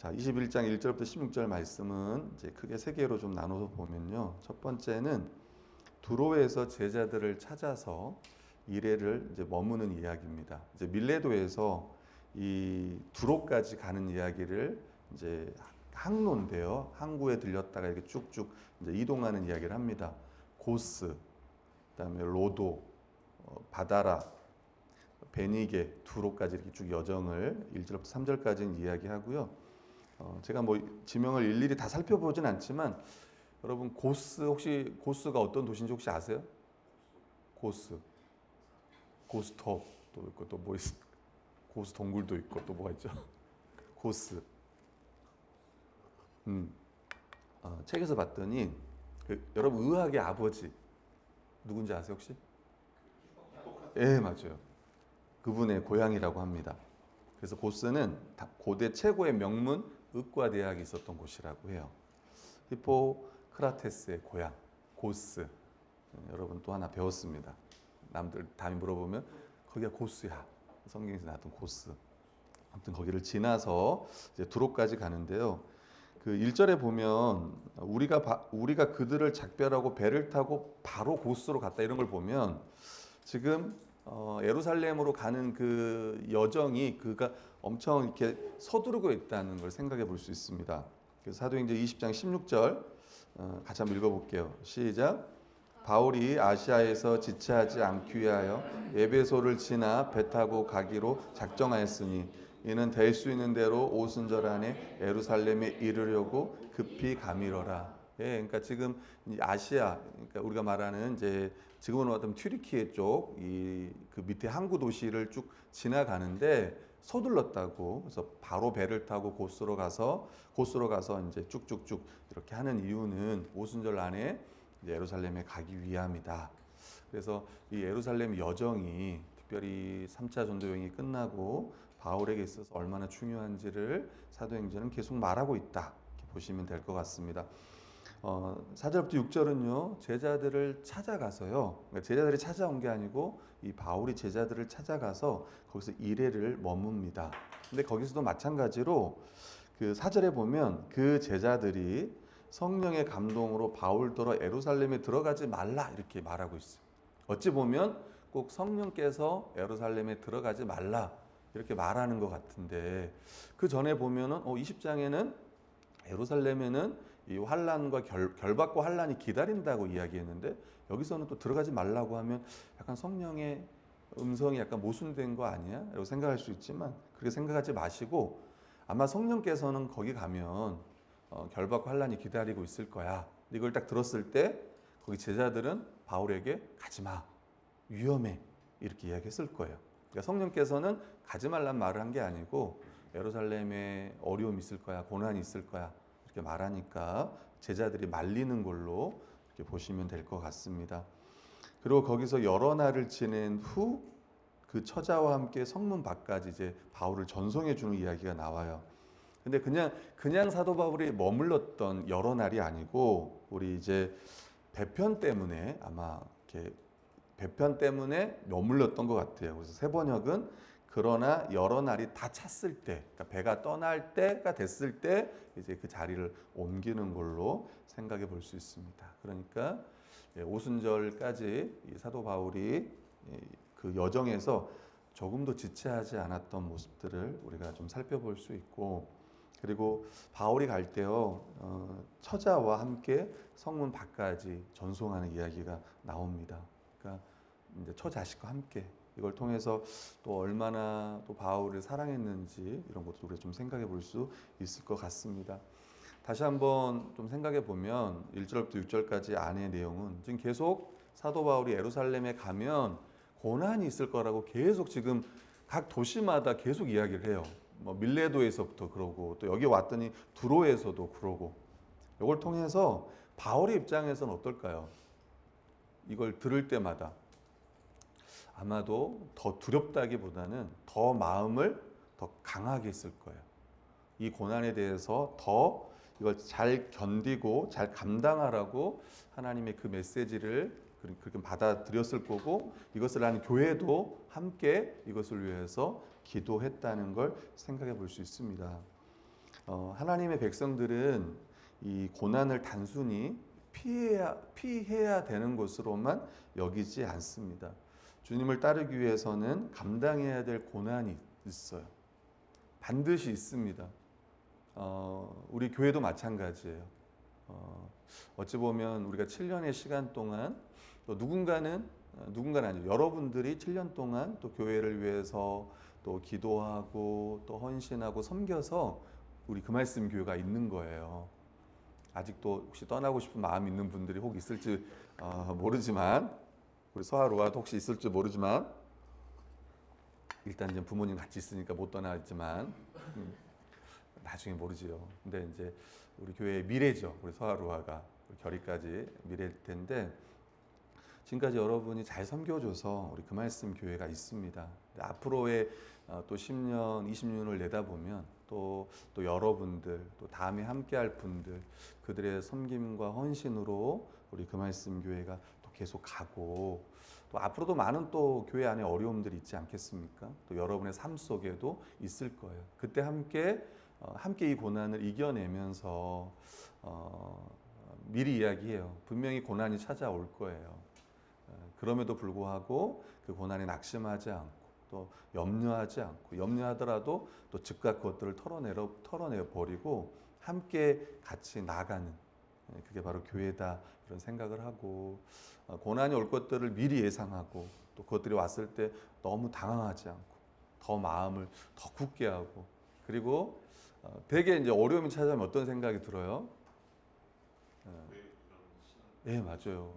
자, 21장 1절부터 16절 말씀은 이제 크게 세 개로 좀 나눠서 보면요. 첫 번째는 두로에서 제자들을 찾아서 이레를 이제 머무는 이야기입니다. 이제 밀레도에서 이 두로까지 가는 이야기를 이제 항로인데요. 항구에 들렸다가 이렇게 쭉쭉 이제 이동하는 이야기를 합니다. 고스, 그다음에 로도, 바다라, 베니게, 두로까지 이렇게 쭉 여정을 1절부터 3절까지는 이야기하고요. 제가 뭐 지명을 일일이 다 살펴보진 않지만 여러분 고스 혹시 고스가 어떤 도시인지 혹시 아세요? 고스, 고스톱도 있고 또 뭐 있? 고스 동굴도 있고 또 뭐가 있죠? 고스. 책에서 봤더니 여러분 의학의 아버지 누군지 아세요 혹시? 예, 맞아요. 그분의 고향이라고 합니다. 그래서 고스는 고대 최고의 명문 의과 대학이 있었던 곳이라고 해요. 히포크라테스의 고향 고스. 여러분 또 하나 배웠습니다. 남들 담이 물어보면 거기가 고스야. 성경에서 나왔던 고스. 아무튼 거기를 지나서 이제 두로까지 가는데요. 그 1절에 보면 우리가 그들을 작별하고 배를 타고 바로 고스로 갔다 이런 걸 보면 지금 예루살렘으로 가는 그 여정이 그가 엄청 이렇게 서두르고 있다는 걸 생각해 볼 수 있습니다. 그래서 사도행전 20장 16절 같이 한번 읽어볼게요. 시작. 바울이 아시아에서 지체하지 않기 위하여 에베소를 지나 배 타고 가기로 작정하였으니 이는 될 수 있는 대로 오순절 안에 예루살렘에 이르려고 급히 가미러라. 예, 그러니까 지금 아시아, 그러니까 우리가 말하는 이제 지금으로 말하면 튀르키예 쪽, 그 밑에 항구 도시를 쭉 지나가는데 서둘렀다고. 그래서 바로 배를 타고 고스로 가서 이제 쭉쭉쭉 이렇게 하는 이유는 오순절 안에 예루살렘에 가기 위함이다. 그래서 이 예루살렘 여정이 특별히 3차 전도 여행이 끝나고 바울에게 있어서 얼마나 중요한지를 사도행전은 계속 말하고 있다. 이렇게 보시면 될 것 같습니다. 4절부터 6절은요, 제자들을 찾아가서요, 그러니까 제자들이 찾아온 게 아니고 이 바울이 제자들을 찾아가서 거기서 이레를 머뭅니다. 근데 거기서도 마찬가지로 그 4절에 보면 그 제자들이 성령의 감동으로 바울더러 예루살렘에 들어가지 말라 이렇게 말하고 있어요. 어찌 보면 꼭 성령께서 예루살렘에 들어가지 말라 이렇게 말하는 것 같은데 그 전에 보면은 20장에는 예루살렘에는 이 환란과 결박과 환란이 기다린다고 이야기했는데 여기서는 또 들어가지 말라고 하면 약간 성령의 음성이 약간 모순된 거 아니야? 라고 생각할 수 있지만 그렇게 생각하지 마시고 아마 성령께서는 거기 가면 결박과 환란이 기다리고 있을 거야. 이걸 딱 들었을 때 거기 제자들은 바울에게 가지 마. 위험해. 이렇게 이야기했을 거예요. 그러니까 성령께서는 가지 말란 말을 한 게 아니고 예루살렘에 어려움이 있을 거야. 고난이 있을 거야. 이렇게 말하니까 제자들이 말리는 걸로 이렇게 보시면 될 것 같습니다. 그리고 거기서 여러 날을 지낸 후 그 처자와 함께 성문 밖까지 이제 바울을 전송해 주는 이야기가 나와요. 근데 그냥 사도 바울이 머물렀던 여러 날이 아니고 우리 이제 배편 때문에 아마 이렇게 배편 때문에 머물렀던 것 같아요. 그래서 세 번역은 그러나 여러 날이 다 찼을 때, 그러니까 배가 떠날 때가 됐을 때 이제 그 자리를 옮기는 걸로 생각해 볼 수 있습니다. 그러니까 오순절까지 이 사도 바울이 그 여정에서 조금도 지체하지 않았던 모습들을 우리가 좀 살펴볼 수 있고 그리고 바울이 갈 때요 처자와 함께 성문 밖까지 전송하는 이야기가 나옵니다. 그러니까 이제 처자식과 함께 이걸 통해서 또 얼마나 또 바울을 사랑했는지 이런 것도 우리가 좀 생각해 볼 수 있을 것 같습니다. 다시 한번 좀 생각해 보면 1절부터 6절까지 안의 내용은 지금 계속 사도 바울이 예루살렘에 가면 고난이 있을 거라고 계속 지금 각 도시마다 계속 이야기를 해요. 뭐 밀레도에서부터 그러고 또 여기 왔더니 두로에서도 그러고 이걸 통해서 바울의 입장에서는 어떨까요? 이걸 들을 때마다 아마도 더 두렵다기보다는 더 마음을 더 강하게 했을 거예요. 이 고난에 대해서 더 이걸 잘 견디고 잘 감당하라고 하나님의 그 메시지를 그렇게 받아들였을 거고 이것을 아는 교회도 함께 이것을 위해서 기도했다는 걸 생각해 볼 수 있습니다. 하나님의 백성들은 이 고난을 단순히 피해야 되는 것으로만 여기지 않습니다. 주님을 따르기 위해서는 감당해야 될 고난이 있어요. 반드시 있습니다. 우리 교회도 마찬가지예요. 어찌 보면 우리가 7년의 시간 동안 또 누군가는 아니죠. 여러분들이 7년 동안 또 교회를 위해서 또 기도하고 또 헌신하고 섬겨서 우리 그 말씀 교회가 있는 거예요. 아직도 혹시 떠나고 싶은 마음이 있는 분들이 혹 있을지 모르지만 우리 서하로아도 혹시 있을지 모르지만 일단 이제 부모님 같이 있으니까 못 떠나지만 나중에 모르지요. 근데 이제 우리 교회의 미래죠. 우리 서하로아가 결의까지 미래일 텐데 지금까지 여러분이 잘 섬겨줘서 우리 그 말씀 교회가 있습니다. 앞으로의 또 10년, 20년을 내다보면 또 여러분들, 또 다음에 함께할 분들, 그들의 섬김과 헌신으로 우리 그 말씀 교회가 또 계속 가고 또 앞으로도 많은 또 교회 안에 어려움들이 있지 않겠습니까? 또 여러분의 삶 속에도 있을 거예요. 그때 함께 이 고난을 이겨내면서 미리 이야기해요. 분명히 고난이 찾아올 거예요. 그럼에도 불구하고 그 고난에 낙심하지 않고 또 염려하지 않고 염려하더라도 또 즉각 그것들을 털어내 버리고 함께 같이 나가는 그게 바로 교회다 이런 생각을 하고 고난이 올 것들을 미리 예상하고 또 그것들이 왔을 때 너무 당황하지 않고 더 마음을 더 굳게 하고 그리고 되게 이제 어려움이 찾아오면 어떤 생각이 들어요? 예, 맞아요.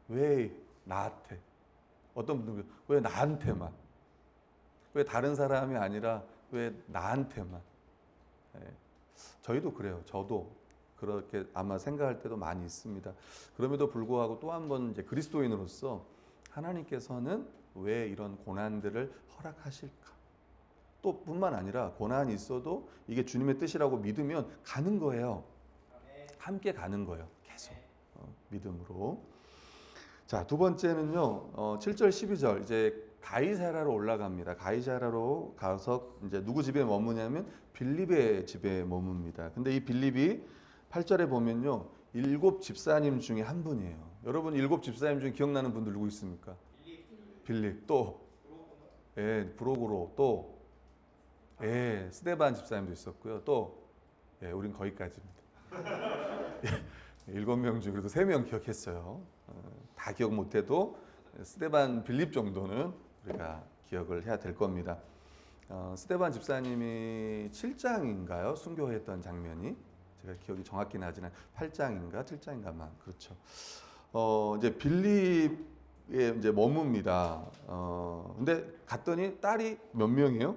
왜 나한테? 어떤 분들은 왜 나한테만? 왜 다른 사람이 아니라 왜 나한테만? 예, 저희도 그래요. 저도 그렇게 아마 생각할 때도 많이 있습니다. 그럼에도 불구하고 또 한 번 이제 그리스도인으로서 하나님께서는 왜 이런 고난들을 허락하실까? 또 뿐만 아니라 고난이 있어도 이게 주님의 뜻이라고 믿으면 가는 거예요. 함께 가는 거예요. 계속 믿음으로. 자, 두 번째는요. 7절 12절 이제 가이사라로 올라갑니다. 가이사라로 가서 이제 누구 집에 머무냐면 빌립의 집에 머뭅니다. 근데 이 빌립이 8절에 보면요. 7 집사님 중에 한 분이에요. 여러분 7 집사님 중에 기억나는 분들 누구 있습니까? 빌립 또 브로그로 또 스데반 집사님도 있었고요. 또 우린 거기까지입니다. 7명 중에 그래도 3명 기억했어요. 다 기억 못해도 스데반 빌립 정도는 우리가 기억을 해야 될 겁니다. 스데반 집사님이 7장인가요? 순교했던 장면이 제가 기억이 정확히 나지는 8장인가 7장인가만 그렇죠. 이제 빌립에 이제 머뭅니다. 근데 갔더니 딸이 몇 명이에요?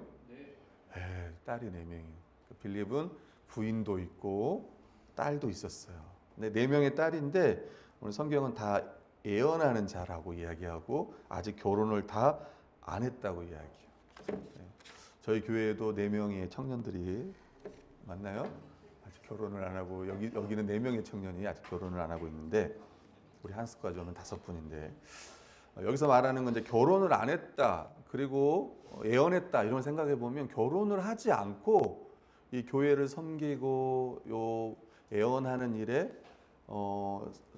딸이 4명이에요. 빌립은 부인도 있고 딸도 있었어요. 근데 4명의 딸인데 오늘 성경은 다 예언하는 자라고 이야기하고 아직 결혼을 다 안 했다고 이야기해요. 저희 교회에도 4명의 청년들이 맞나요? 아직 결혼을 안 하고 여기는 4명의 청년이 아직 결혼을 안 하고 있는데 우리 한스과 저는 5분인데 여기서 말하는 건 이제 결혼을 안 했다 그리고 예언했다 이런 생각해 보면 결혼을 하지 않고 이 교회를 섬기고 요 예언하는 일에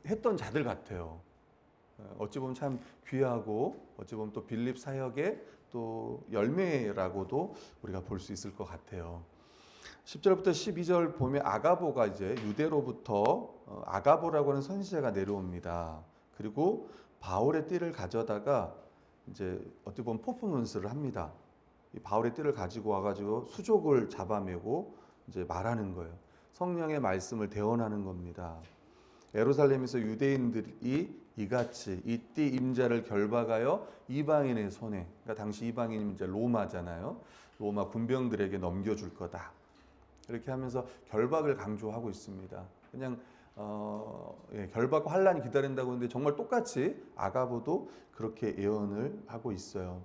했던 자들 같아요. 어찌 보면 참 귀하고 어찌 보면 또 빌립 사역의 또 열매라고도 우리가 볼 수 있을 것 같아요. 10절부터 12절 보면 아가보가 이제 유대로부터 아가보라고 하는 선지자가 내려옵니다. 그리고 바울의 띠를 가져다가 이제 어떻게 보면 퍼포먼스를 합니다. 이 바울의 띠를 가지고 와가지고 수족을 잡아매고 이제 말하는 거예요. 성령의 말씀을 대언하는 겁니다. 예루살렘에서 유대인들이 이같이 이 띠 임자를 결박하여 이방인의 손에, 그러니까 당시 이방인이 이제 로마잖아요. 로마 군병들에게 넘겨줄 거다. 이렇게 하면서 결박을 강조하고 있습니다. 그냥 결박과 환란이 기다린다고 하는데 정말 똑같이 아가보도 그렇게 예언을 하고 있어요.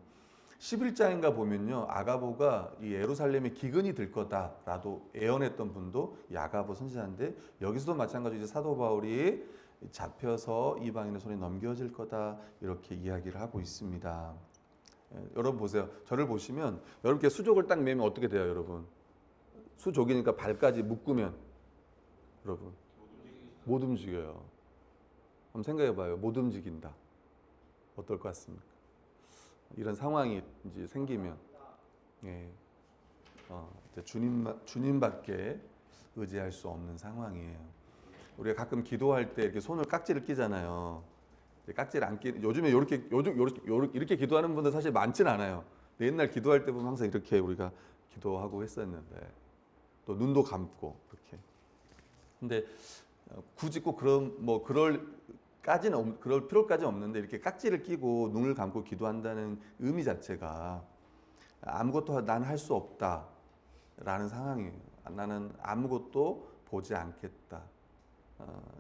11장인가 보면요. 아가보가 이 예루살렘에 기근이 들 거다라도 예언했던 분도 이 아가보 선지자인데 여기서도 마찬가지로 이제 사도 바울이 잡혀서 이방인의 손에 넘겨질 거다 이렇게 이야기를 하고 있습니다. 여러분 보세요. 저를 보시면 여러분께 수족을 딱 매면 어떻게 돼요, 여러분? 수족이니까 발까지 묶으면 여러분 못 움직여요. 한번 생각해봐요. 못 움직인다. 어떨 것 같습니까? 이런 상황이 이제 생기면 예, 이제 주님밖에 의지할 수 없는 상황이에요. 우리가 가끔 기도할 때 이렇게 손을 깍지를 끼잖아요. 깍지를 안 끼. 요즘에 이렇게 기도하는 분들 사실 많지는 않아요. 옛날 기도할 때 보면 항상 이렇게 우리가 기도하고 했었는데 또 눈도 감고 이렇게. 근데 굳이 꼭 그럴 필요까지는 없는데 이렇게 깍지를 끼고 눈을 감고 기도한다는 의미 자체가 아무것도 난 할 수 없다라는 상황이에요. 나는 아무것도 보지 않겠다.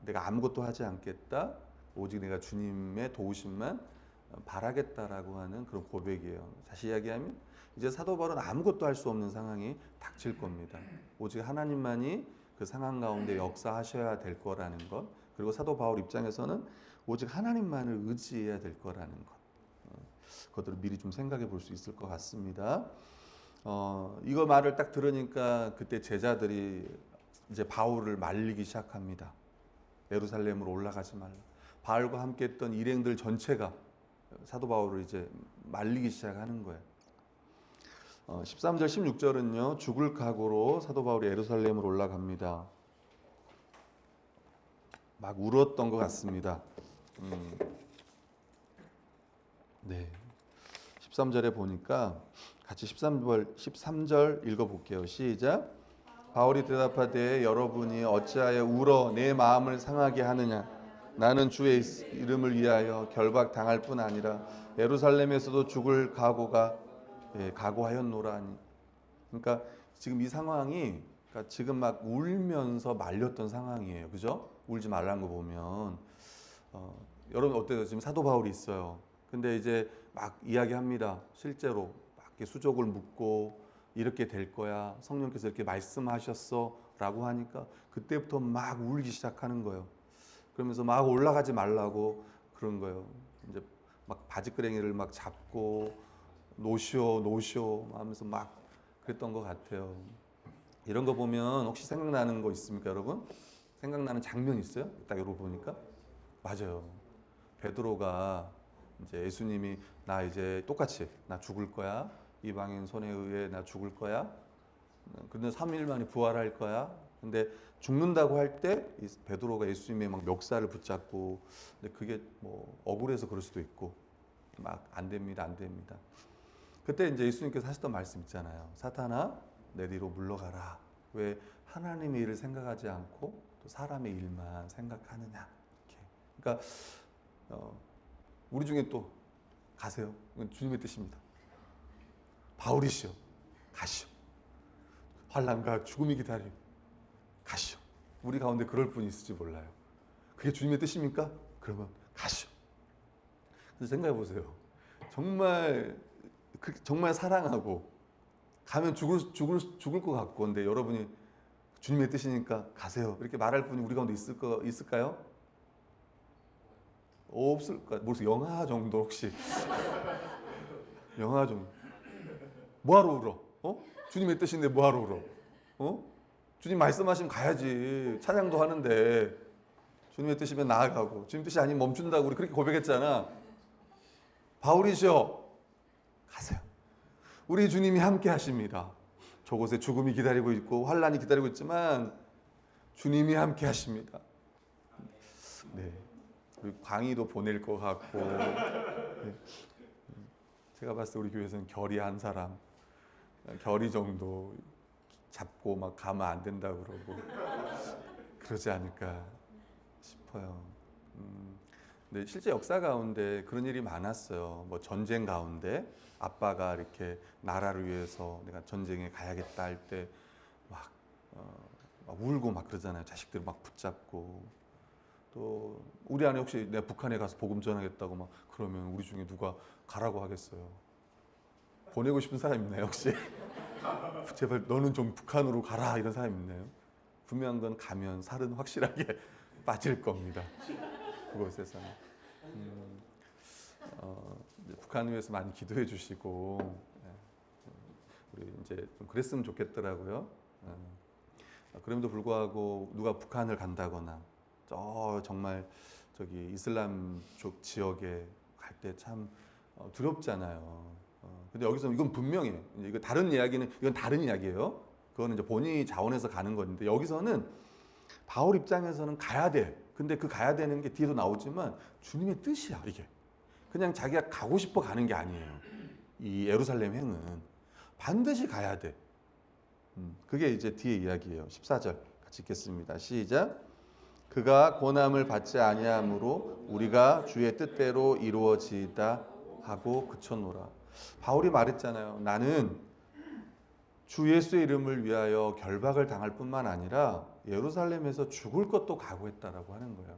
내가 아무것도 하지 않겠다. 오직 내가 주님의 도우심만 바라겠다라고 하는 그런 고백이에요. 다시 이야기하면 이제 사도 바울은 아무것도 할 수 없는 상황이 닥칠 겁니다. 오직 하나님만이 그 상황 가운데 역사하셔야 될 거라는 것. 그리고 사도 바울 입장에서는 오직 하나님만을 의지해야 될 거라는 것. 그것들을 미리 좀 생각해 볼 수 있을 것 같습니다. 이거 말을 딱 들으니까 그때 제자들이 이제 바울을 말리기 시작합니다. 예루살렘으로 올라가지 말라. 바울과 함께했던 일행들 전체가 사도 바울을 이제 말리기 시작하는 거예요. 13절 16절은요. 죽을 각오로 사도 바울이 예루살렘으로 올라갑니다. 막 울었던 것 같습니다. 네. 13절에 보니까 같이 13절 읽어볼게요. 시작. 바울이 대답하되 여러분이 어찌하여 울어 내 마음을 상하게 하느냐. 나는 주의 이름을 위하여 결박당할 뿐 아니라 예루살렘에서도 죽을 각오하였노라 하니. 그러니까 지금 이 상황이 그러니까 지금 막 울면서 말렸던 상황이에요. 그죠? 울지 말라는 거 보면 여러분 어때요? 지금 사도 바울이 있어요. 근데 이제 막 이야기합니다. 실제로 막 수족을 묶고 이렇게 될 거야. 성령께서 이렇게 말씀하셨어라고 하니까 그때부터 막 울기 시작하는 거예요. 그러면서 막 올라가지 말라고 그런 거예요. 이제 막 바지끄레기를 막 잡고 노시오 하면서 막 그랬던 것 같아요. 이런 거 보면 혹시 생각나는 거 있습니까, 여러분? 생각나는 장면 있어요? 딱 이러고 보니까 맞아요. 베드로가 이제 예수님이 나 이제 똑같이 나 죽을 거야. 이방인 손에 의해 나 죽을 거야. 근데 3일 만에 부활할 거야. 근데 죽는다고 할 때 베드로가 예수님의 막 멱살을 붙잡고 근데 그게 뭐 억울해서 그럴 수도 있고 막 안 됩니다. 그때 이제 예수님께서 하셨던 말씀 있잖아요. 사탄아 내 뒤로 물러가라. 왜 하나님의 일을 생각하지 않고 또 사람의 일만 생각하느냐. 이렇게. 그러니까 우리 중에 또 가세요. 이건 주님의 뜻입니다. 바울이시여 가시오. 환난과 죽음이 기다려 가시오. 우리 가운데 그럴 분이 있을지 몰라요. 그게 주님의 뜻입니까? 그러면 가시오. 그래서 생각해 보세요. 정말 사랑하고 가면 죽을 것 같고 근데 여러분이 주님의 뜻이니까 가세요. 이렇게 말할 분이 우리 가운데 있을까요? 없을까? 모르겠어요. 영하 정도 혹시 영하 정도. 뭐하러 울어? 주님의 뜻인데 뭐하러 울어? 주님 말씀하시면 가야지. 찬양도 하는데 주님의 뜻이면 나아가고 주님 뜻이 아니면 멈춘다고 우리 그렇게 고백했잖아. 바울이시여 가세요. 우리 주님이 함께 하십니다. 저곳에 죽음이 기다리고 있고 환란이 기다리고 있지만 주님이 함께 하십니다. 네, 우리 광희도 보낼 것 같고 네. 제가 봤을 때 우리 교회에서는 결이 한 사람 결이 정도 잡고 막 가면 안 된다고 그러고 그러지 않을까 싶어요. 근데 실제 역사 가운데 그런 일이 많았어요. 뭐 전쟁 가운데 아빠가 이렇게 나라를 위해서 내가 전쟁에 가야겠다 할 때 막 울고 막 그러잖아요. 자식들 막 붙잡고 또 우리 안에 혹시 내가 북한에 가서 복음 전하겠다고 막 그러면 우리 중에 누가 가라고 하겠어요? 보내고 싶은 사람 있나요 혹시? 제발 너는 좀 북한으로 가라 이런 사람 있나요? 분명한 건 가면 살은 확실하게 빠질 겁니다. 그곳에서는 북한을 위해서 많이 기도해 주시고 우리 이제 좀 그랬으면 좋겠더라고요. 그럼에도 불구하고 누가 북한을 간다거나 정말 저기 이슬람 쪽 지역에 갈 때 참 두렵잖아요. 근데 여기서 이건 분명히 이거 다른 이야기는 이건 다른 이야기예요. 그거는 이제 본인이 자원해서 가는 건데 여기서는 바울 입장에서는 가야 돼. 근데 그 가야 되는 게 뒤에도 나오지만 주님의 뜻이야 이게. 그냥 자기가 가고 싶어 가는 게 아니에요. 이 예루살렘 행은 반드시 가야 돼. 그게 이제 뒤에 이야기예요. 14절 같이 읽겠습니다. 시작. 그가 고난을 받지 아니함으로 우리가 주의 뜻대로 이루어지이다 하고 그쳐노라. 바울이 말했잖아요. 나는 주 예수의 이름을 위하여 결박을 당할 뿐만 아니라 예루살렘에서 죽을 것도 각오했다라고 하는 거예요.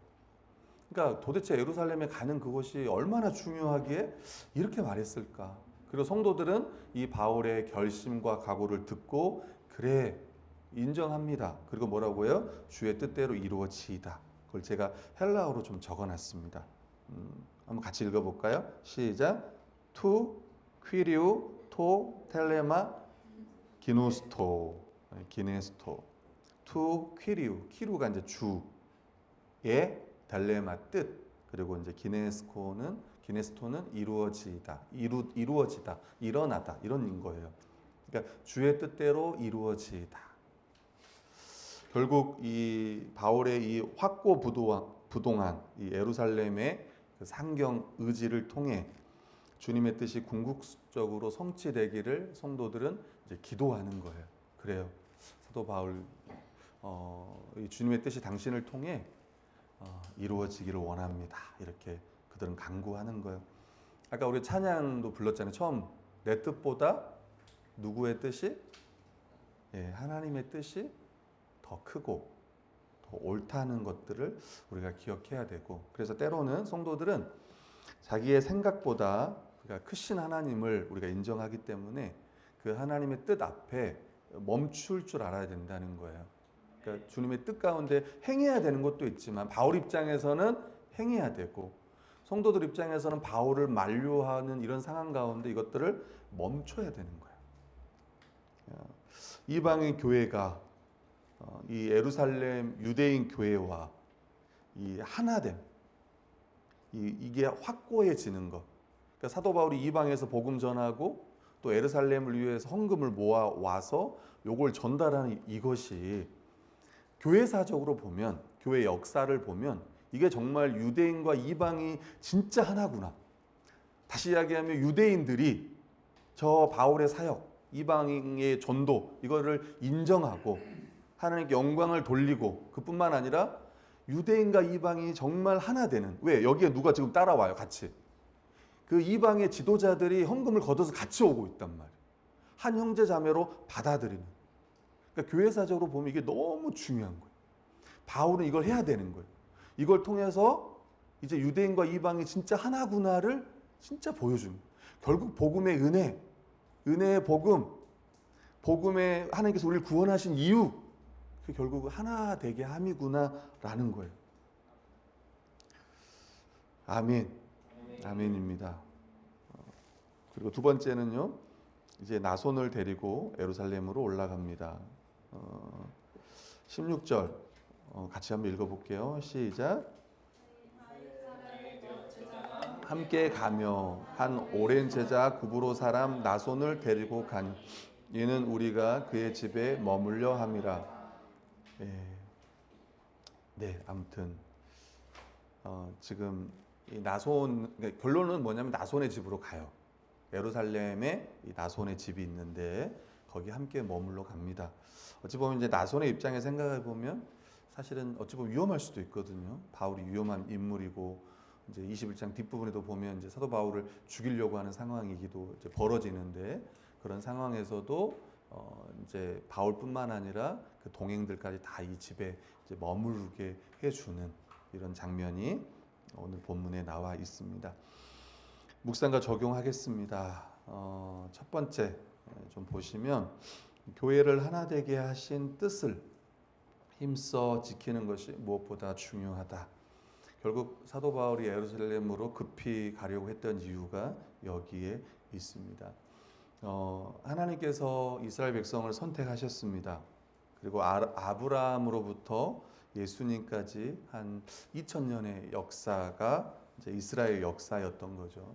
그러니까 도대체 예루살렘에 가는 그것이 얼마나 중요하기에 이렇게 말했을까? 그리고 성도들은 이 바울의 결심과 각오를 듣고 그래 인정합니다. 그리고 뭐라고요? 주의 뜻대로 이루어지이다. 그걸 제가 헬라어로 좀 적어놨습니다. 한번 같이 읽어볼까요? 시작. 투 퀴리우 토 텔레마 기노스토 기네스토 투 퀴리우 퀴루가 이제 주의 텔레마 뜻 그리고 이제 기네스토는 이루어지다 이루어지다 일어나다 이런 거예요. 그러니까 주의 뜻대로 이루어지다. 결국 이 바울의 이 확고부동한 이 예루살렘의 그 상경 의지를 통해 주님의 뜻이 궁극적으로 성취되기를 성도들은 이제 기도하는 거예요. 그래요. 사도 바울 이 주님의 뜻이 당신을 통해 이루어지기를 원합니다. 이렇게 그들은 간구하는 거예요. 아까 우리 찬양도 불렀잖아요. 처음 내 뜻보다 누구의 뜻이? 하나님의 뜻이 더 크고 더 옳다는 것들을 우리가 기억해야 되고 그래서 때로는 성도들은 자기의 생각보다 그러니까 크신 하나님을 우리가 인정하기 때문에 그 하나님의 뜻 앞에 멈출 줄 알아야 된다는 거예요. 그러니까 주님의 뜻 가운데 행해야 되는 것도 있지만 바울 입장에서는 행해야 되고 성도들 입장에서는 바울을 만류하는 이런 상황 가운데 이것들을 멈춰야 되는 거예요. 이방의 교회가 이 예루살렘 유대인 교회와 이 하나됨 이게 확고해지는 것. 그러니까 사도 바울이 이방에서 복음 전하고 또 예루살렘을 위해서 헌금을 모아 와서 요걸 전달하는 이것이 교회사적으로 보면 교회 역사를 보면 이게 정말 유대인과 이방이 진짜 하나구나. 다시 이야기하면 유대인들이 저 바울의 사역, 이방의 전도 이거를 인정하고 하나님께 영광을 돌리고 그뿐만 아니라 유대인과 이방이 정말 하나 되는 왜? 여기에 누가 지금 따라와요 같이. 그 이방의 지도자들이 헌금을 걷어서 같이 오고 있단 말이에요. 한 형제 자매로 받아들이는. 그러니까 교회사적으로 보면 이게 너무 중요한 거예요. 바울은 이걸 해야 되는 거예요. 이걸 통해서 이제 유대인과 이방이 진짜 하나구나를 진짜 보여주는 거예요. 결국 복음의 은혜, 은혜의 복음, 복음의 하나님께서 우리를 구원하신 이유 그 결국 하나 되게 함이구나라는 거예요. 아멘. 아멘입니다. 그리고 두 번째는요. 이제 나손을 데리고 예루살렘으로 올라갑니다. 16절 같이 한번 읽어볼게요. 시작. 함께 가며 한 오랜 제자 구브로 사람 나손을 데리고 가니 이는 우리가 그의 집에 머물려 함이라. 네, 아무튼 지금 이 나손 그러니까 결론은 뭐냐면 나손의 집으로 가요. 예루살렘에 이 나손의 집이 있는데 거기 함께 머물러 갑니다. 어찌 보면 이제 나손의 입장에 생각해 보면 사실은 어찌 보면 위험할 수도 있거든요. 바울이 위험한 인물이고 이제 21장 뒷부분에도 보면 이제 사도 바울을 죽이려고 하는 상황이기도 이제 벌어지는데 그런 상황에서도 이제 바울뿐만 아니라 그 동행들까지 다 이 집에 이제 머무르게 해주는 이런 장면이 오늘 본문에 나와 있습니다. 묵상과 적용하겠습니다. 첫 번째 좀 보시면 교회를 하나 되게 하신 뜻을 힘써 지키는 것이 무엇보다 중요하다. 결국 사도 바울이 예루살렘으로 급히 가려고 했던 이유가 여기에 있습니다. 하나님께서 이스라엘 백성을 선택하셨습니다. 그리고 아브라함으로부터 예수님까지 한 2000년의 역사가 이제 이스라엘 역사였던 거죠.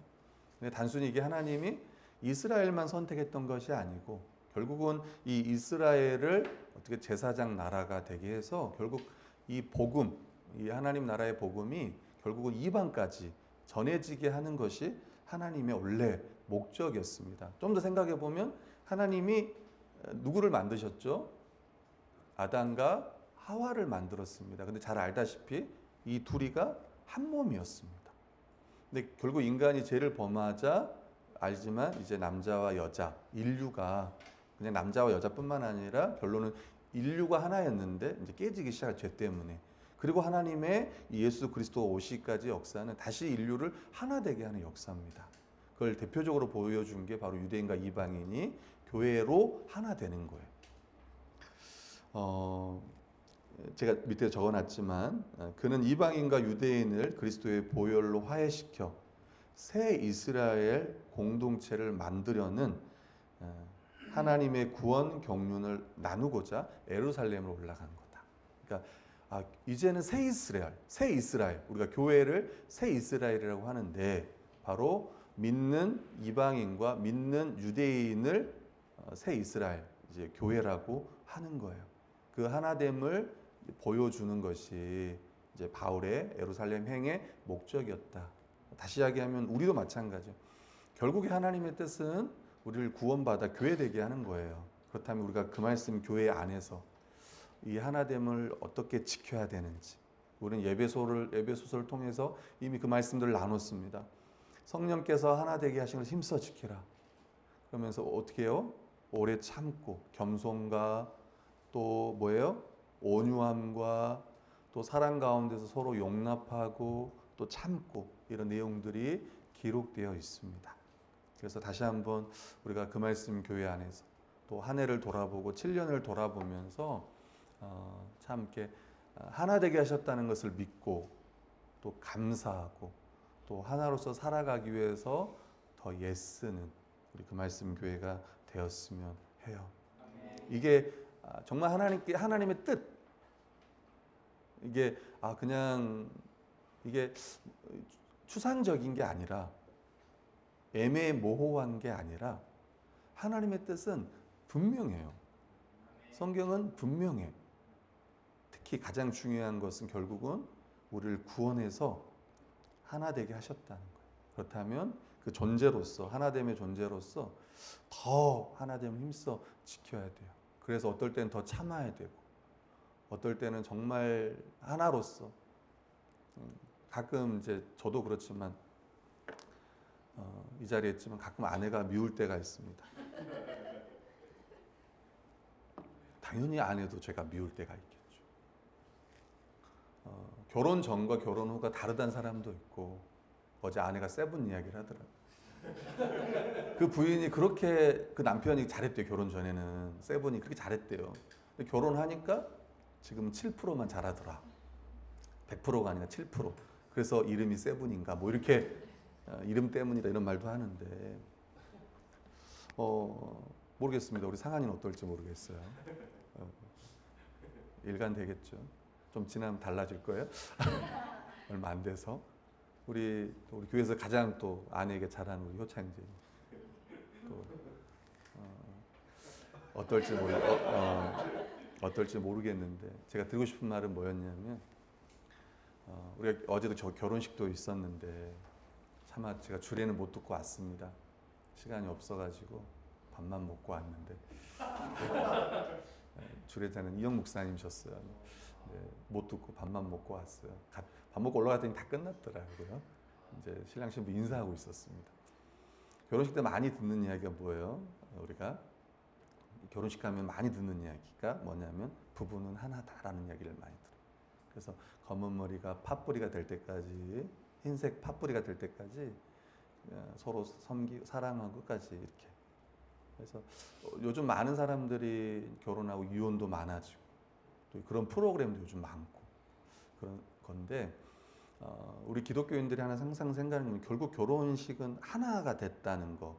근데 단순히 이게 하나님이 이스라엘만 선택했던 것이 아니고 결국은 이 이스라엘을 어떻게 제사장 나라가 되게 해서 결국 이 복음, 이 하나님 나라의 복음이 결국은 이방까지 전해지게 하는 것이 하나님의 원래 목적이었습니다. 좀 더 생각해 보면 하나님이 누구를 만드셨죠? 아담과 하와를 만들었습니다. 근데 잘 알다시피 이 둘이가 한 몸이었습니다. 근데 결국 인간이 죄를 범하자 알지만 이제 남자와 여자, 인류가 그냥 남자와 여자뿐만 아니라 결론은 인류가 하나였는데 이제 깨지기 시작한 죄 때문에. 그리고 하나님의 예수 그리스도 오시기까지 역사는 다시 인류를 하나 되게 하는 역사입니다. 그걸 대표적으로 보여준 게 바로 유대인과 이방인이 교회로 하나 되는 거예요. 제가 밑에 적어놨지만 그는 이방인과 유대인을 그리스도의 보혈로 화해시켜 새 이스라엘 공동체를 만들려는 하나님의 구원 경륜을 나누고자 예루살렘으로 올라간 거다. 그러니까 이제는 새 이스라엘, 우리가 교회를 새 이스라엘이라고 하는데 바로 믿는 이방인과 믿는 유대인을 새 이스라엘, 이제 교회라고 하는 거예요. 그 하나됨을 보여주는 것이 이제 바울의 예루살렘 행의 목적이었다. 다시 이야기하면 우리도 마찬가지죠. 결국에 하나님의 뜻은 우리를 구원받아 교회되게 하는 거예요. 그렇다면 우리가 그 말씀 교회 안에서 이 하나됨을 어떻게 지켜야 되는지 우리는 예배소서를 통해서 이미 그 말씀들을 나눴습니다. 성령께서 하나 되게 하신 것을 힘써 지키라. 그러면서 어떻게 해요? 오래 참고 겸손과 또 뭐예요? 온유함과 또 사랑 가운데서 서로 용납하고 또 참고 이런 내용들이 기록되어 있습니다. 그래서 다시 한번 우리가 그 말씀 교회 안에서 또 한 해를 돌아보고 7년을 돌아보면서 참 이렇게 하나 되게 하셨다는 것을 믿고 또 감사하고 또 하나로서 살아가기 위해서 더 애쓰는 우리 그 말씀 교회가 되었으면 해요. 이게 정말 하나님의 뜻. 이게 그냥 이게 추상적인 게 아니라 애매모호한 게 아니라 하나님의 뜻은 분명해요. 성경은 분명해. 특히 가장 중요한 것은 결국은 우리를 구원해서 하나 되게 하셨다는 거예요. 그렇다면 그 존재로서 하나됨의 존재로서 더 하나됨을 힘써 지켜야 돼요. 그래서 어떨 때는 더 참아야 되고 어떨 때는 정말 하나로서 가끔 이제 저도 그렇지만 이 자리에 있지만 가끔 아내가 미울 때가 있습니다. 당연히 아내도 제가 미울 때가 있겠죠. 결혼 전과 결혼 후가 다르다는 사람도 있고 어제 아내가 세븐 이야기를 하더라고요. 그 부인이 그렇게 그 남편이 잘했대요. 결혼 전에는 세븐이 그렇게 잘했대요. 근데 결혼하니까 지금 7%만 잘하더라. 100%가 아니라 7%. 그래서 이름이 세븐인가 뭐 이렇게 이름 때문이다 이런 말도 하는데 모르겠습니다. 우리 상한이는 어떨지 모르겠어요. 일관 되겠죠. 좀 지나면 달라질 거예요. 얼마 안 돼서 우리 교회에서 가장 또 아내에게 잘하는 우리 효창제 또 어떨지 모르겠는데 제가 드리고 싶은 말은 뭐였냐면 우리가 어제도 저 결혼식도 있었는데 차마 제가 주례는 못 듣고 왔습니다. 시간이 없어가지고 밥만 먹고 왔는데 주례자는 이영 목사님이셨어요. 네, 못 듣고 밥만 먹고 왔어요. 밥 먹고 올라갔더니 다 끝났더라고요. 이제 신랑 신부 인사하고 있었습니다. 결혼식 때 많이 듣는 이야기가 뭐예요? 우리가 결혼식 가면 많이 듣는 이야기가 뭐냐면 부부는 하나다라는 이야기를 많이 들어요. 그래서 검은 머리가 팥뿌리가 될 때까지 흰색 팥뿌리가 될 때까지 서로 섬기고 사랑하고 끝까지 이렇게. 그래서 요즘 많은 사람들이 결혼하고 이혼도 많아지고 또 그런 프로그램도 요즘 많고 그런 건데 우리 기독교인들이 하나 항상 생각하는 건 결국 결혼식은 하나가 됐다는 거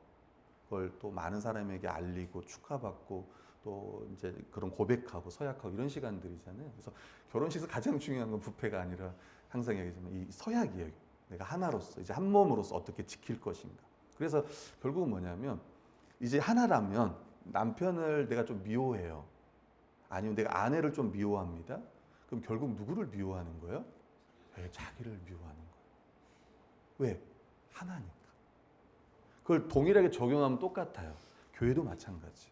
그걸 또 많은 사람에게 알리고 축하받고 또 이제 그런 고백하고 서약하고 이런 시간들이잖아요. 그래서 결혼식에서 가장 중요한 건 뷔페가 아니라 항상 얘기하지만 이 서약이에요. 내가 하나로서 이제 한 몸으로서 어떻게 지킬 것인가. 그래서 결국은 뭐냐면 이제 하나라면 남편을 내가 좀 미워해요. 아니면 내가 아내를 좀 미워합니다. 그럼 결국 누구를 미워하는 거예요? 네, 자기를 미워하는 거예요. 왜? 하나니까. 그걸 동일하게 적용하면 똑같아요. 교회도 마찬가지.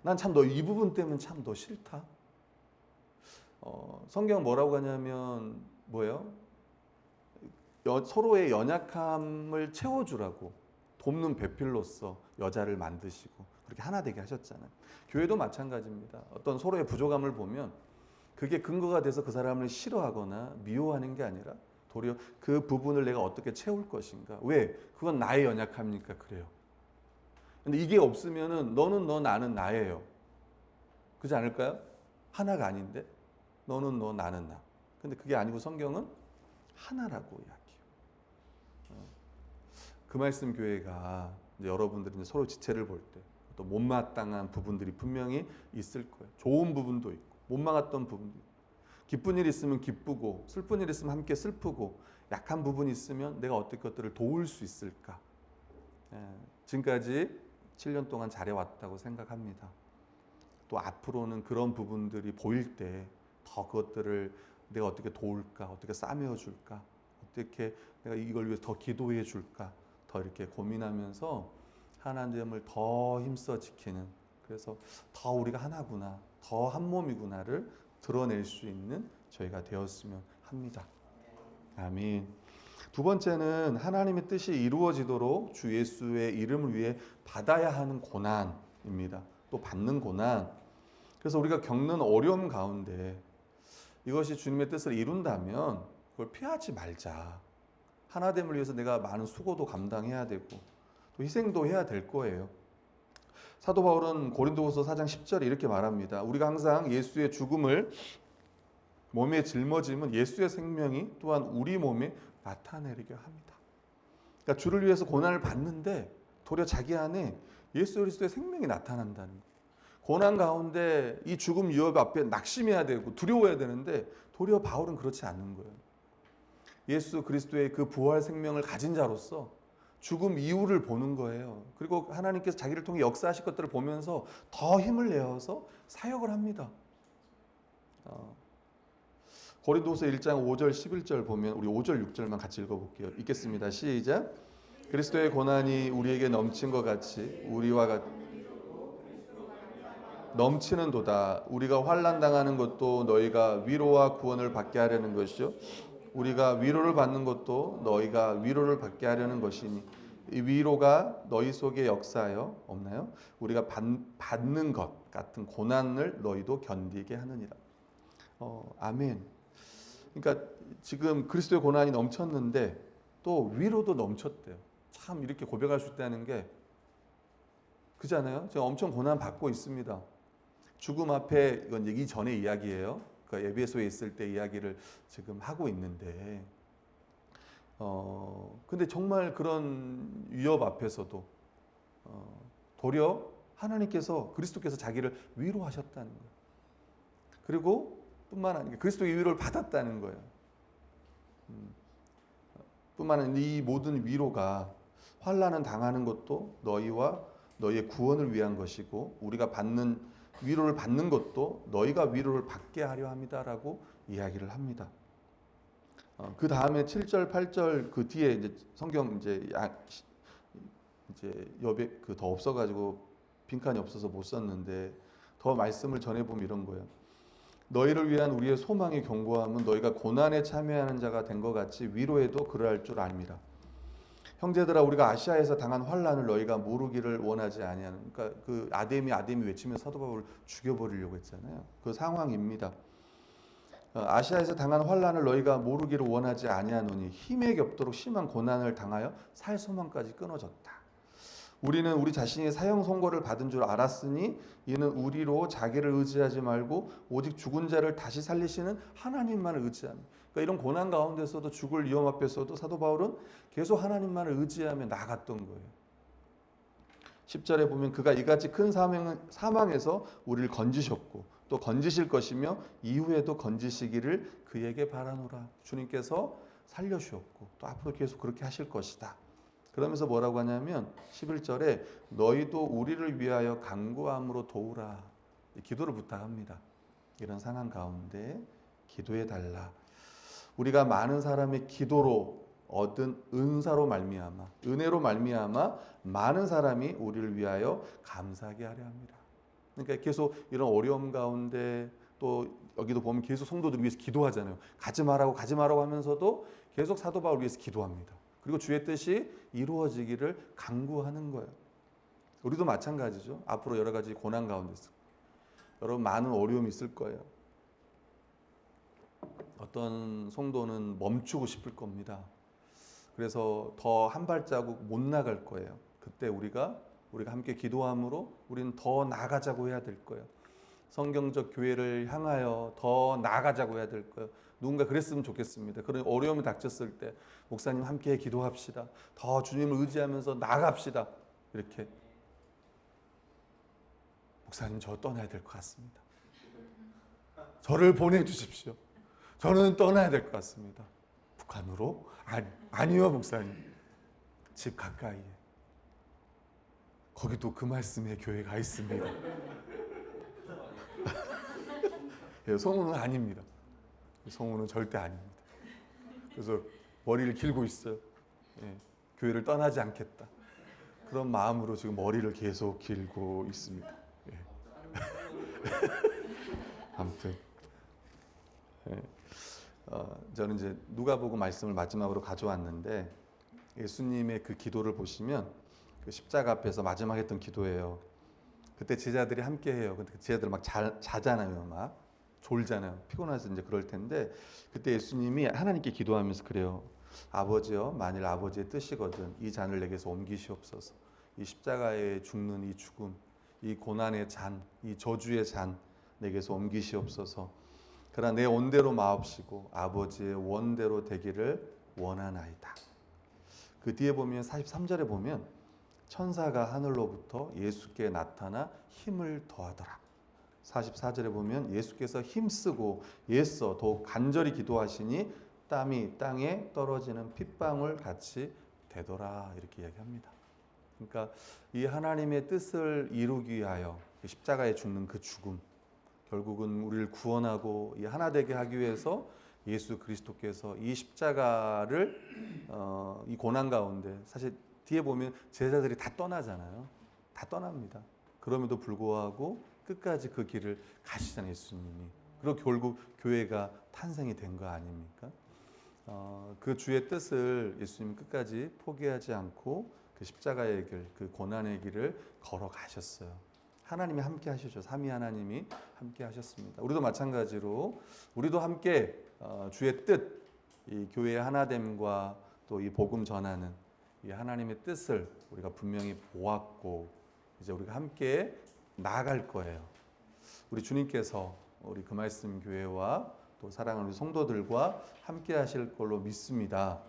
난 참 너 이 부분 때문에 참 너 싫다. 성경 뭐라고 하냐면 뭐예요? 서로의 연약함을 채워주라고 돕는 배필로서 여자를 만드시고 그렇게 하나 되게 하셨잖아요. 교회도 마찬가지입니다. 어떤 서로의 부족함을 보면 그게 근거가 돼서 그 사람을 싫어하거나 미워하는 게 아니라 도리어 그 부분을 내가 어떻게 채울 것인가. 왜? 그건 나의 연약함이니까 그래요. 근데 이게 없으면은 너는 너 나는 나예요. 그렇지 않을까요? 하나가 아닌데 너는 너 나는 나. 근데 그게 아니고 성경은 하나라고 이야기해요. 그 말씀 교회가 이제 여러분들이 이제 서로 지체를 볼 때 또 못마땅한 부분들이 분명히 있을 거예요. 좋은 부분도 있고 못마땅했던 부분도 있고 기쁜 일 있으면 기쁘고 슬픈 일 있으면 함께 슬프고 약한 부분이 있으면 내가 어떻게 그것들을 도울 수 있을까. 지금까지 7년 동안 잘해왔다고 생각합니다. 또 앞으로는 그런 부분들이 보일 때 더 그것들을 내가 어떻게 도울까, 어떻게 싸매어 줄까, 어떻게 내가 이걸 위해서 더 기도해 줄까, 더 이렇게 고민하면서 하나님을 더 힘써 지키는, 그래서 더 우리가 하나구나, 더 한 몸이구나를 드러낼 수 있는 저희가 되었으면 합니다. 아멘. 두 번째는 하나님의 뜻이 이루어지도록 주 예수의 이름을 위해 받아야 하는 고난입니다. 또 받는 고난. 그래서 우리가 겪는 어려움 가운데 이것이 주님의 뜻을 이룬다면 그걸 피하지 말자. 하나됨을 위해서 내가 많은 수고도 감당해야 되고 또 희생도 해야 될 거예요. 사도 바울은 고린도후서 4장 10절에 이렇게 말합니다. 우리가 항상 예수의 죽음을 몸에 짊어짐은 예수의 생명이 또한 우리 몸에 나타내리게 합니다. 그러니까 주를 위해서 고난을 받는데 도리어 자기 안에 예수 그리스도의 생명이 나타난다는 거예요. 고난 가운데 이 죽음 위협 앞에 낙심해야 되고 두려워야 되는데 도리어 바울은 그렇지 않는 거예요. 예수 그리스도의 그 부활 생명을 가진 자로서 죽음 이후를 보는 거예요. 그리고 하나님께서 자기를 통해 역사하실 것들을 보면서 더 힘을 내어서 사역을 합니다. 고린도후서 1장 5절 11절 보면 우리 5절 6절만 같이 읽어볼게요. 읽겠습니다. 시작. 그리스도의 고난이 우리에게 넘친 것 같이 우리와 같이 넘치는 도다. 우리가 환난 당하는 것도 너희가 위로와 구원을 받게 하려는 것이요 우리가 위로를 받는 것도 너희가 위로를 받게 하려는 것이니 이 위로가 너희 속에 역사하여 없나요? 우리가 받는 것 같은 고난을 너희도 견디게 하느니라. 아멘. 그러니까 지금 그리스도의 고난이 넘쳤는데 또 위로도 넘쳤대요. 참 이렇게 고백할 수 있다는 게 그잖아요. 제가 엄청 고난 받고 있습니다. 죽음 앞에 이건 이 전의 이야기예요. 그 에베소에 있을 때 이야기를 지금 하고 있는데, 근데 정말 그런 위협 앞에서도 도리어 하나님께서 그리스도께서 자기를 위로하셨다는 거예요. 그리고 뿐만 아니라 그리스도의 위로를 받았다는 거예요. 뿐만 아니라 이 모든 위로가 환난을 당하는 것도 너희와 너희의 구원을 위한 것이고 우리가 받는 위로를 받는 것도 너희가 위로를 받게 하려 합니다라고 이야기를 합니다. 그 다음에 7절, 8절 그 뒤에 이제 성경 이제 여백 그 더 없어가지고 빈칸이 없어서 못 썼는데 더 말씀을 전해 보면 이런 거예요. 너희를 위한 우리의 소망의 견고함은 너희가 고난에 참여하는 자가 된 것 같이 위로에도 그러할 줄 압니다. 형제들아 우리가 아시아에서 당한 환난을 너희가 모르기를 원하지 아니하는, 그러니까 그 아데미 외치면 사도 바울을 죽여버리려고 했잖아요. 그 상황입니다. 아시아에서 당한 환난을 너희가 모르기를 원하지 아니하노니 힘에 겹도록 심한 고난을 당하여 살 소망까지 끊어졌다. 우리는 우리 자신이 사형 선고를 받은 줄 알았으니 이는 우리로 자기를 의지하지 말고 오직 죽은 자를 다시 살리시는 하나님만을 의지합니다. 그러니까 이런 고난 가운데서도 죽을 위험 앞에서도 사도 바울은 계속 하나님만을 의지하며 나아갔던 거예요. 10절에 보면 그가 이같이 큰 사망에서 우리를 건지셨고 또 건지실 것이며 이후에도 건지시기를 그에게 바라노라. 주님께서 살려주셨고 또 앞으로 계속 그렇게 하실 것이다. 그러면서 뭐라고 하냐면 11절에 너희도 우리를 위하여 간구함으로 도우라. 기도를 부탁합니다. 이런 상황 가운데 기도해 달라. 우리가 많은 사람의 기도로 얻은 은사로 말미암아 은혜로 말미암아 많은 사람이 우리를 위하여 감사하게 하려 합니다. 그러니까 계속 이런 어려움 가운데 또 여기도 보면 계속 성도들 위해서 기도하잖아요. 가지 말라고 하면서도 계속 사도 바울 위해서 기도합니다. 그리고 주의 뜻이 이루어지기를 간구하는 거예요. 우리도 마찬가지죠. 앞으로 여러 가지 고난 가운데 있을 거예요. 여러분 많은 어려움이 있을 거예요. 어떤 성도는 멈추고 싶을 겁니다. 그래서 더 한 발자국 못 나갈 거예요. 그때 우리가 함께 기도함으로 우리는 더 나아가자고 해야 될 거예요. 성경적 교회를 향하여 더 나아가자고 해야 될 거예요. 누군가 그랬으면 좋겠습니다. 그런 어려움이 닥쳤을 때 목사님 함께 기도합시다. 더 주님을 의지하면서 나아갑시다. 이렇게 목사님 저 떠나야 될 것 같습니다. 저를 보내주십시오. 저는 떠나야 될 것 같습니다. 북한으로? 아니요 목사님. 집 가까이에. 거기도 그 말씀의 교회가 있습니다. 성우는 아닙니다. 성우는 절대 아닙니다. 그래서 머리를 길고 있어요. 교회를 떠나지 않겠다. 그런 마음으로 지금 머리를 계속 길고 있습니다. 아무튼 저는 이제 누가복음 말씀을 마지막으로 가져왔는데 예수님의 그 기도를 보시면 그 십자가 앞에서 마지막 했던 기도예요. 그때 제자들이 함께 해요. 근데 제자들 막 자잖아요. 막 졸잖아요. 피곤해서 이제 그럴 텐데 그때 예수님이 하나님께 기도하면서 그래요. 아버지여, 만일 아버지의 뜻이거든 이 잔을 내게서 옮기시옵소서. 이 십자가에 죽는 이 죽음, 이 고난의 잔, 이 저주의 잔 내게서 옮기시옵소서. 그러나 내 온대로 마옵시고 아버지의 원대로 되기를 원하나이다. 그 뒤에 보면 43절에 보면 천사가 하늘로부터 예수께 나타나 힘을 더하더라. 44절에 보면 예수께서 힘쓰고 애써 더욱 간절히 기도하시니 땀이 땅에 떨어지는 핏방울 같이 되더라. 이렇게 이야기합니다. 그러니까 이 하나님의 뜻을 이루기 위하여 십자가에 죽는 그 죽음, 결국은 우리를 구원하고 이 하나 되게 하기 위해서 예수 그리스도께서 이 십자가를 이 고난 가운데 사실 뒤에 보면 제자들이 다 떠나잖아요. 다 떠납니다. 그럼에도 불구하고 끝까지 그 길을 가시잖아요, 예수님이. 그리고 결국 교회가 탄생이 된 거 아닙니까? 그 주의 뜻을 예수님이 끝까지 포기하지 않고 그 십자가의 길, 그 고난의 길을 걸어가셨어요. 하나님이 함께 하시죠. 삼위 하나님이 함께 하셨습니다. 우리도 마찬가지로 우리도 함께 주의 뜻, 이 교회의 하나됨과 또 이 복음 전하는 이 하나님의 뜻을 우리가 분명히 보았고 이제 우리가 함께 나아갈 거예요. 우리 주님께서 우리 그 말씀 교회와 또 사랑하는 우리 성도들과 함께 하실 걸로 믿습니다.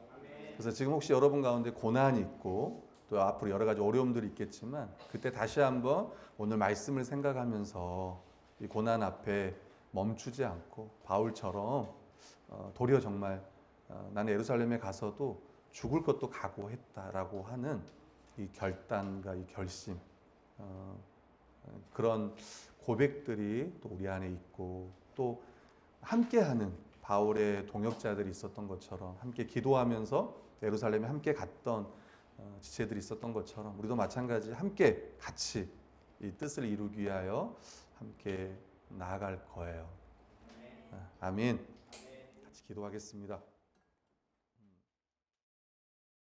그래서 지금 혹시 여러분 가운데 고난이 있고 또 앞으로 여러 가지 어려움들이 있겠지만 그때 다시 한번 오늘 말씀을 생각하면서 이 고난 앞에 멈추지 않고 바울처럼 도리어 정말 나는 예루살렘에 가서도 죽을 것도 각오했다라고 하는 이 결단과 이 결심, 그런 고백들이 또 우리 안에 있고 또 함께하는 바울의 동역자들이 있었던 것처럼 함께 기도하면서 예루살렘에 함께 갔던 지체들이 있었던 것처럼 우리도 마찬가지 함께 같이 이 뜻을 이루기 위하여 함께 나아갈 거예요. 아멘. 같이 기도하겠습니다.